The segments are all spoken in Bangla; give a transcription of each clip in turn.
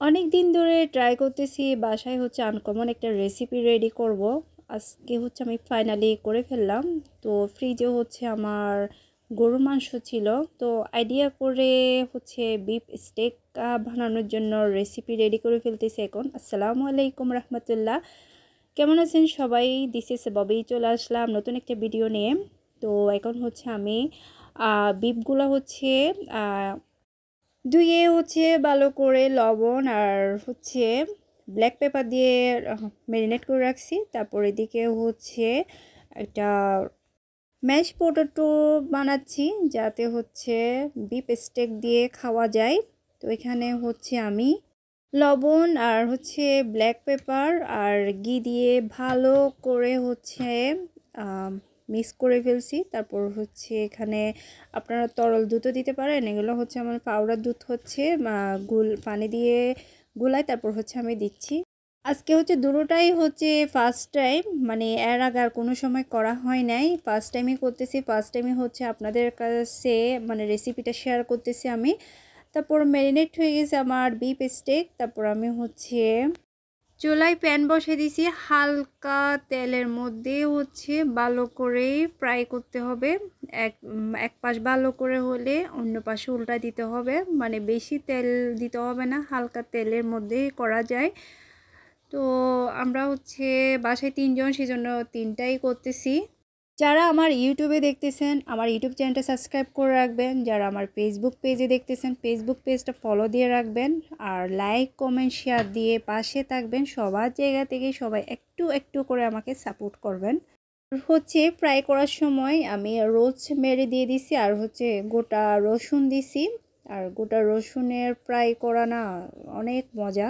অনেক দিন ধরে ট্রাই করতেছি বাসায় আনকমন একটা রেসিপি রেডি করব। আজকে আমি ফাইনালি করে ফেললাম। তো ফ্রিজে আমার গরুর মাংস ছিল। তো আইডিয়া করে বিফ স্টেক বানানোর জন্য রেসিপি রেডি করে ফেলতেছি এখন। আসসালামু আলাইকুম রহমতুল্লাহ। কেমন আছেন সবাই? দিস ইজ ববি, চলে আসলাম নতুন একটা ভিডিও নিয়ে। তো এখন আমি বিফগুলো ধুয়ে ভালো করে লবণ আর ব্ল্যাক পেপার দিয়ে ম্যারিনেট করে রাখছি। তারপর এদিকে একটা ম্যাশ পটেটো বানাচ্ছি, যাতে বিফ স্টেক দিয়ে খাওয়া যায়। তো এখানে আমি লবণ আর ব্ল্যাক পেপার আর ঘি দিয়ে ভালো করে মিক্স করে ফেলছি। তারপর এখানে আপনারা তরল দুধও দিতে পারেন। এগুলো আমার পাউডার দুধ পানি দিয়ে গুলাই তারপর আমি দিচ্ছি। আজকে দুটোটাই ফার্স্ট টাইম, মানে এর আগে আর কোনো সময় করা হয় নাই, ফার্স্ট টাইমই করতেছি। ফার্স্ট টাইমই আপনাদের কাছে মানে রেসিপিটা শেয়ার করতেছি আমি। তারপর ম্যারিনেট হয়ে গেছে আমার বিফ স্টেক। তারপর আমি চুলায় প্যান বসিয়ে দিয়েছি, হালকা তেলের মধ্যে ভালো করে ফ্রাই করতে হবে। এক পাশ ভালো করে হলে অন্য পাশে উল্টা দিতে হবে, মানে বেশি তেল দিতে হবে না, হালকা তেলের মধ্যেই করা যায়। তো আমরা বাসায় 3 জন, সেজন্য 3টাই করতেছি। যারা আমার ইউটিউবে দেখতেছেন, আমার ইউটিউব চ্যানেলটা সাবস্ক্রাইব করে রাখবেন। যারা আমার ফেসবুক পেজে দেখতেছেন, ফেসবুক পেজটা ফলো দিয়ে রাখবেন। আর লাইক কমেন্ট শেয়ার দিয়ে পাশে থাকবেন। সবার জায়গা থেকে সবাই একটু একটু করে আমাকে সাপোর্ট করবেন। ফ্রাই করার সময় আমি রোজ মেরে দিয়ে দিছি, আর গোটা রসুন দিছি। আর গোটা রসুনের ফ্রাই করা না অনেক মজা,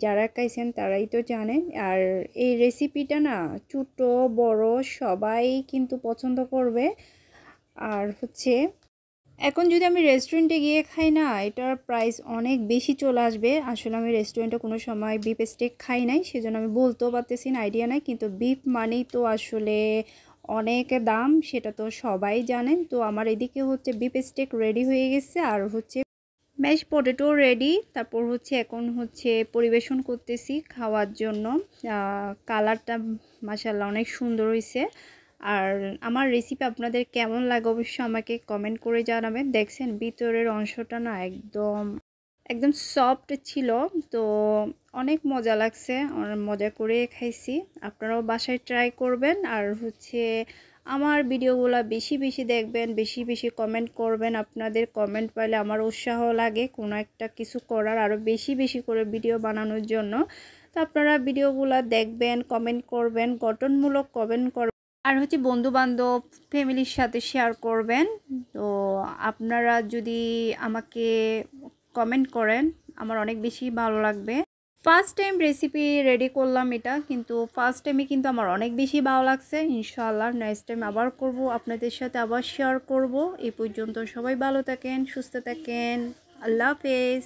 যারা খাইছেন তারাই তো জানেন। আর এই রেসিপিটা না ছোটো বড় সবাই কিন্তু পছন্দ করবে। আর এখন যদি আমি রেস্টুরেন্টে গিয়ে খাই না, এটার প্রাইস অনেক বেশি চলে আসবে। আসলে আমি রেস্টুরেন্টে কোনো সময় বিফ স্টেক খাই নাই, সেজন্য আমি বলতেও পারতেছি না, আইডিয়া নাই। কিন্তু বিফ মানেই তো আসলে অনেক দাম, সেটা তো সবাই জানেন। তো আমার এদিকে বিফ স্টেক রেডি হয়ে গেছে, আর ম্যাশ পটেটো রেডি। তারপর এখন পরিবেশন করতেছি খাওয়ার জন্য। কালারটা মাশাআল্লাহ অনেক সুন্দর হয়েছে। আর আমার রেসিপি আপনাদের কেমন লাগে অবশ্যই আমাকে কমেন্ট করে জানাবেন। দেখছেন ভিতরের অংশটা না একদম একদম সফট ছিল। তো অনেক মজা লাগছে, অনেক মজা করে খাইছি। আপনারাও বাসায় ট্রাই করবেন। আর আমার ভিডিওগুলো বেশি বেশি দেখবেন, বেশি বেশি কমেন্ট করবেন। আপনাদের কমেন্ট পাইলে আমার উৎসাহ লাগে কোনো একটা কিছু করার, আরও বেশি বেশি করে ভিডিও বানানোর জন্য। তো আপনারা ভিডিওগুলো দেখবেন, কমেন্ট করবেন, গঠনমূলক কমেন্ট করবেন। আর বন্ধু বান্ধব ফ্যামিলির সাথে শেয়ার করবেন। তো আপনারা যদি আমাকে কমেন্ট করেন আমার অনেক বেশি ভালো লাগবে। ফার্স্ট টাইম রেসিপি রেডি করলাম এটা, কিন্তু ফার্স্ট টাইমে কিন্তু আমার অনেক বেশি ভালো লাগছে। ইনশাআল্লাহ নেক্সট টাইম আবার করব, আপনাদের সাথে আবার শেয়ার করব। এই পর্যন্ত সবাই ভালো থাকেন, সুস্থ থাকেন। আল্লাহ হাফেজ।